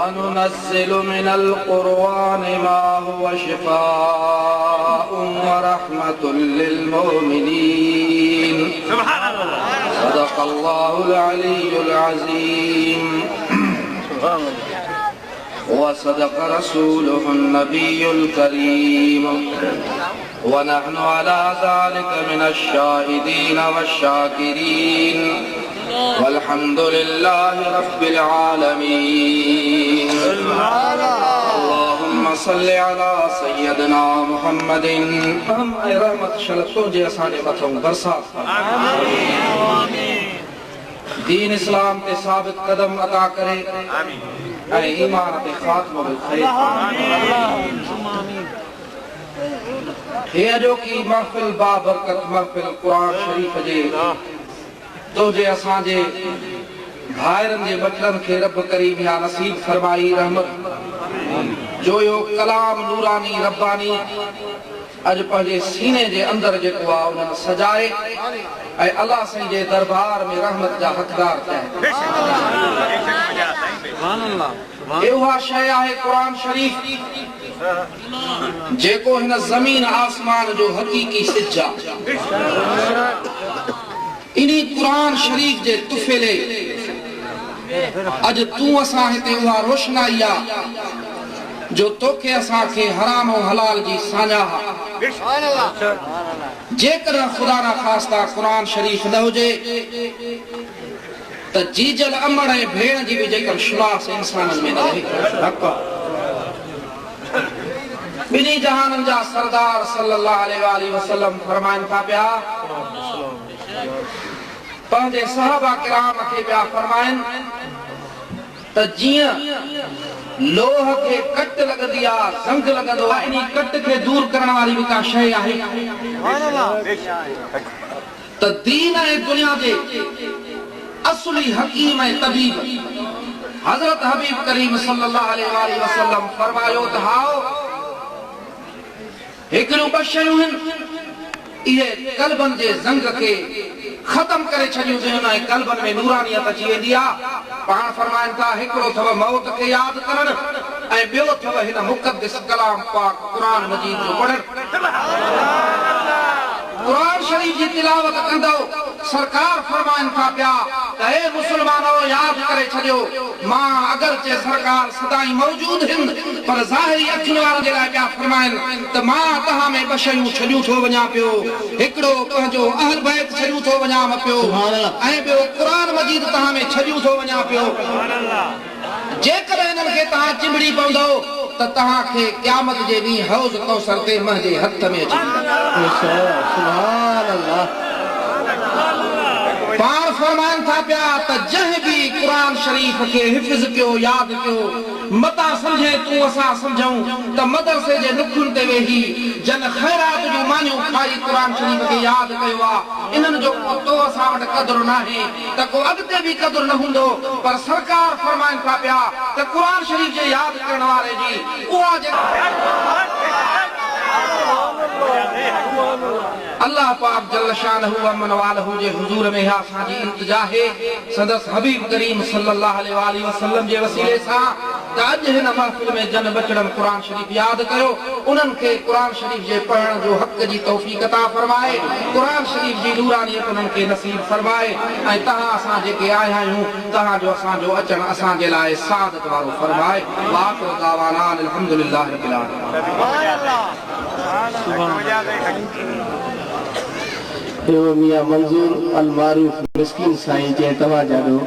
وننزل من القرآن ما هو شفاء ورحمة للمؤمنين سبحان الله صدق الله العلي العظيم وصدق رسوله النبي الكريم ونحن على ذلك من الشاهدين والشاكرين والحمد لله رب العالمين اللهم صل على سيدنا محمد رحمت شلطوں جے اسانے مٿوں برسات دین اسلام تے ثابت قدم عطا کرے اے ایمان تے خاتمہ بالخیر یہ جو کی محفل بابرکت محفل قرآن شریف جے تو جے اساں جے بھائرن جے بچڑن کے رب کریم یا نصیب فرمائی رحمت جو یو کلام نورانی ربانی اج پنجے سینے جے اندر جے کو انہاں سجائے اے اللہ سائیں جے دربار میں رحمت جا حقدار تے سبحان اللہ ایوہا شے ہے قرآن شریف جے کو ہن زمین آسمان جو حقیقی سجا انہی قرآن شریف جے تفلے اج تو اساں ہتے اها روشنائی جو توکے اساں کے حرام و حلال جی سانجا جے کر خدا نہ خواستہ قرآن شریف نہ ہوجے تو جیجل امڑ ہے بھیڑ جی بھی جے کر شلاس انسان میں نہ رہے بنی جہان جا سردار صلی اللہ علیہ وآلہ وسلم فرمائن تھا پیا پہنجے صحابہ کرام کے بیا فرمائن تا جیاں لوہ کے کٹ لگ دیا زنگ لگ دو انہی کٹ کے دور کرنا والی بھی کا شے آئے تا دین ہے دنیا دے اصلی حکیم ہے طبیب حضرت حبیب کریم صلی اللہ علیہ وآلہ وسلم فرمائیو تہاؤ ایکنو بشیوں ہیں یہ قلبن جے زنگ کے ختم کرے چھڑیوں دے انہیں قلبن میں نورانیت جیے دیا پان فرمائن تھا ہکڑو تھو موت کے یاد کرن اے بیو تھو ہن مقدس کلام پاک قرآن مجید جو پڑھن قرآن شریف جی تلاوت کندو سرکار فرمائن تھا پیا اے مسلمانوں یاد کرے چھڑیو ماں اگرچہ سرکار صدائی موجود ہیں پر ظاہری اکھن والا دے لائے پیا فرمائن تو ماں تہاں میں بشیوں چھڑیوں تھو ونیا پیو ہکڑو پہنجو اہل بیت چھڑیوں تھو ونیا پیو اے بیو قرآن مجید تہاں میں چھڑیوں تھو ونیا پیو جے کر انہن کے تہاں چمڑی پوندو تو تہاں کے قیامت جے نہیں حوض کوثر تے مہجے ہتھ میں اچھی سبحان اللہ پار فرمان تھا پیا تا جہ بھی قرآن شریف کے حفظ کیو یاد کیو متا سمجھے تو اسا سمجھوں تا مدرسے جے نکھن تے وہی جن خیرات جو مانیوں کھائی قرآن شریف کے یاد کیوا انہن جو تو اسا وٹ قدر نہ ہے تا کو اگتے بھی قدر نہ ہوندو پر سرکار فرمان تھا پیا تا قرآن شریف جے یاد کرن والے جی اوہ جے اللہ پاک جل شانہ و من والہ جے حضور میں ہا ساجی التجا ہے صدس حبیب کریم صلی اللہ علیہ وآلہ وسلم جے وسیلے سا تاج ہن محفل میں جن بچڑن قرآن شریف یاد کرو انہن کے قرآن شریف جے پڑھن جو حق جی توفیق عطا فرمائے قرآن شریف جی نورانیت انہن کے نصیب فرمائے اے تہاں اساں جے کے آیا ہوں تہاں جو اساں جو اچن اساں جے لائے سعادت وارو فرمائے واخر دعوانا الحمدللہ رب العالمین میاں منظور المعروف مسکین سائیں جے تواں جاڑو